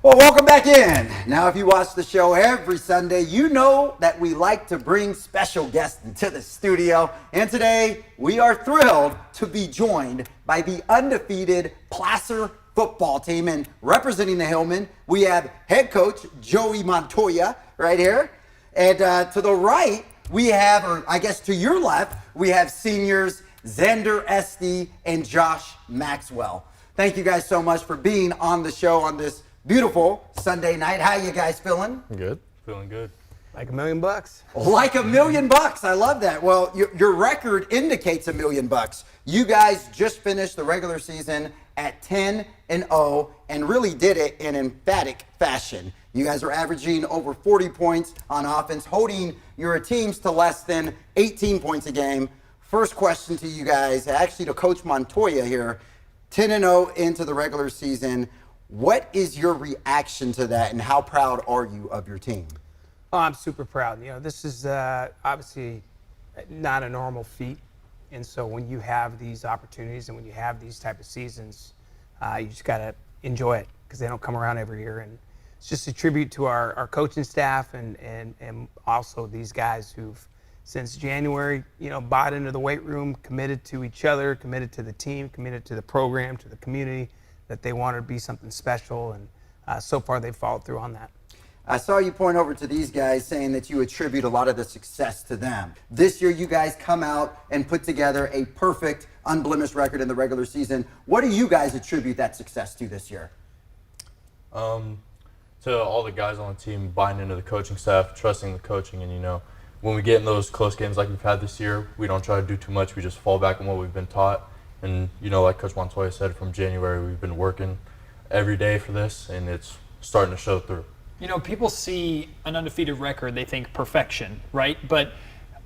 Well, welcome back in. Now, if you watch the show every Sunday, you know that we like to bring special guests into the studio. And today, we are thrilled to be joined by the undefeated Placer football team. And representing the Hillmen, we have head coach Joey Montoya right here. And to the right, we have, or I guess to your left, we have seniors Xander Esty and Josh Maxwell. Thank you guys so much for being on the show on this beautiful Sunday night. How you guys feeling? Good. Feeling good. Like $1 million bucks. Like $1 million bucks. I love that. Well, your record indicates $1 million bucks. You guys just finished the regular season at 10-0 and really did it in emphatic fashion. You guys are averaging over 40 points on offense, holding your teams to less than 18 points a game. First question to you guys, actually to Coach Montoya here, 10-0 into the regular season. What is your reaction to that, and how proud are you of your team? Oh, I'm super proud. You know, this is obviously not a normal feat. And so when you have these opportunities and when you have these type of seasons, you just got to enjoy it because they don't come around every year. And it's just a tribute to our coaching staff and also these guys who've, since January, you know, bought into the weight room, committed to each other, committed to the team, committed to the program, to the community, that they wanted to be something special. And so far they've followed through on that. I saw you point over to these guys saying that you attribute a lot of the success to them. This year, you guys come out and put together a perfect, unblemished record in the regular season. What do you guys attribute that success to this year? To all the guys on the team buying into the coaching staff, trusting the coaching, and, you know, when we get in those close games like we've had this year, we don't try to do too much. We just fall back on what we've been taught. And, you know, like Coach Montoya said, from January, we've been working every day for this, and it's starting to show through. You know, people see an undefeated record, they think perfection, right? But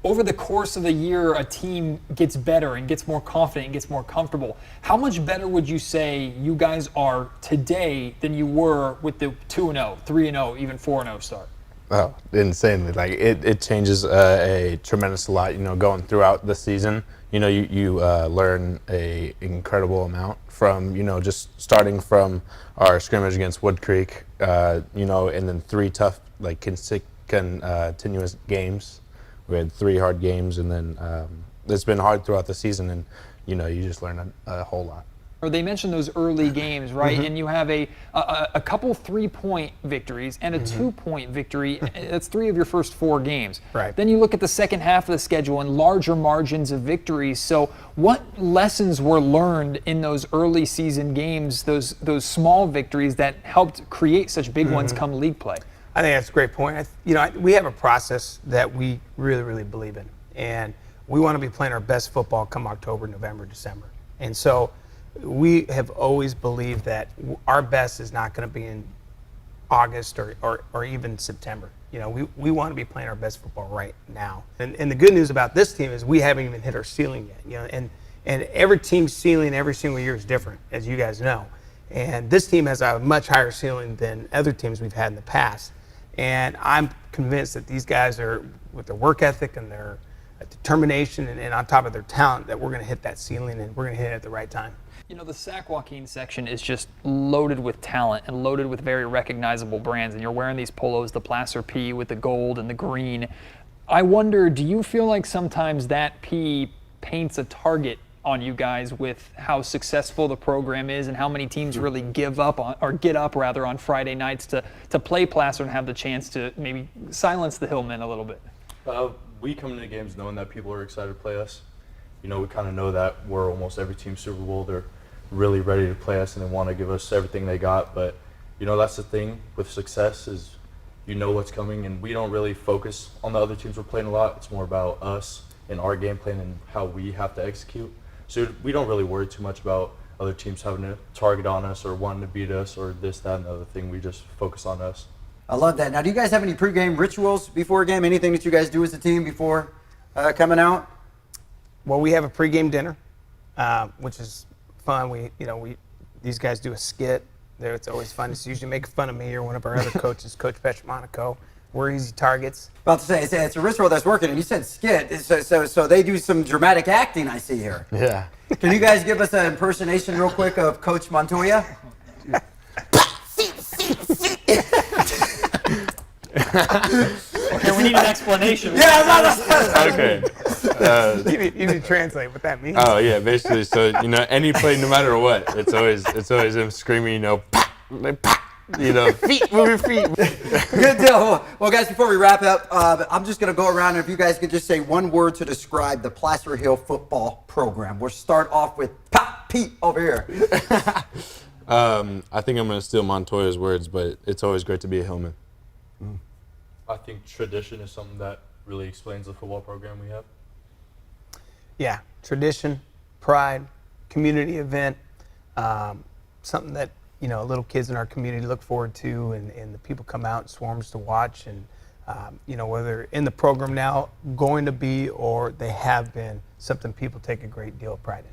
over the course of the year, a team gets better and gets more confident and gets more comfortable. How much better would you say you guys are today than you were with the 2-0, 3-0, even 4-0 start? Oh, insanely. Like it changes a tremendous lot, you know, going throughout the season. You know, you learn a incredible amount from, you know, just starting from our scrimmage against Wood Creek, you know, and then 3 tough, like continuous games. We had 3 hard games, and then it's been hard throughout the season, and, you know, you just learn a whole lot. Or they mentioned those early games, right? Mm-hmm. And you have a couple 3-point victories and a 2-point victory. That's 3 of your first 4 games. Right. Then you look at the second half of the schedule and larger margins of victories. So what lessons were learned in those early season games, those small victories that helped create such big ones come league play? I think that's a great point. You know, we have a process that we really, really believe in. And we want to be playing our best football come October, November, December. And so we have always believed that our best is not going to be in August or even September. You know, we want to be playing our best football right now. And the good news about this team is we haven't even hit our ceiling yet. You know, and every team's ceiling every single year is different, as you guys know. And this team has a much higher ceiling than other teams we've had in the past. And I'm convinced that these guys are, with their work ethic and their determination and on top of their talent, that we're going to hit that ceiling and we're going to hit it at the right time. You know, the Sac Joaquin section is just loaded with talent and loaded with very recognizable brands. And you're wearing these polos, the Placer P with the gold and the green. I wonder, do you feel like sometimes that P paints a target on you guys with how successful the program is and how many teams really give up on, or get up rather, on Friday nights to play Placer and have the chance to maybe silence the Hillmen a little bit? We come into games knowing that people are excited to play us. You know, we kind of know that we're almost every team Super Bowl. They're really ready to play us and they want to give us everything they got. But, you know, that's the thing with success is you know what's coming, and we don't really focus on the other teams we're playing a lot. It's more about us and our game plan and how we have to execute. So we don't really worry too much about other teams having a target on us or wanting to beat us or this, that, and the other thing. We just focus on us. I love that. Now, do you guys have any pregame rituals before a game? Anything that you guys do as a team before coming out? Well, we have a pregame dinner, which is fun. These guys do a skit. It's always fun. It's usually making fun of me or one of our other coaches, Coach Petromonaco. We're easy targets. About to say, it's a ritual that's working, and you said skit. So they do some dramatic acting, I see here. Yeah. Can you guys give us an impersonation real quick of Coach Montoya? Okay, we need an explanation. Okay. You need to translate what that means. Oh yeah, basically. So any play, no matter what, it's always him screaming, "Pop!" Like, "Pop!" Feet, move your feet. Good deal. Well, guys, before we wrap up, I'm just going to go around, and if you guys could just say one word to describe the Placer Hill football program. We'll start off with Pete over here. I think I'm going to steal Montoya's words, but it's always great to be a Hillman. I think tradition is something that really explains the football program we have. Yeah, tradition, pride, community event, something that little kids in our community look forward to, and the people come out in swarms to watch, and whether in the program now, going to be, or they have been, something people take a great deal of pride in.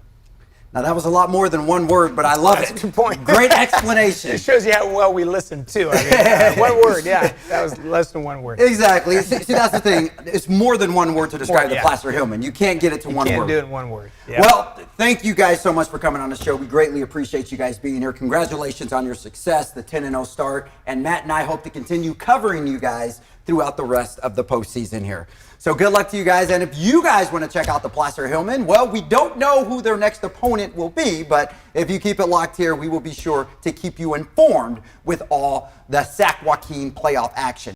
Now, that was a lot more than one word, but I love That's it. a good point. Great explanation. It shows you how well we listen too. I mean, one word, yeah, that was less than one word. Exactly. See, that's the thing. It's more than one word to describe the yeah. Placer Hillman. You can't get it to one Can't word. do it in one word. Yeah. Well, thank you guys so much for coming on the show. We greatly appreciate you guys being here. Congratulations on your success, the 10-0 start. And Matt and I hope to continue covering you guys throughout the rest of the postseason here. So good luck to you guys. And if you guys want to check out the Placer Hillmen, well, we don't know who their next opponent will be, but if you keep it locked here, we will be sure to keep you informed with all the Sac Joaquin playoff action.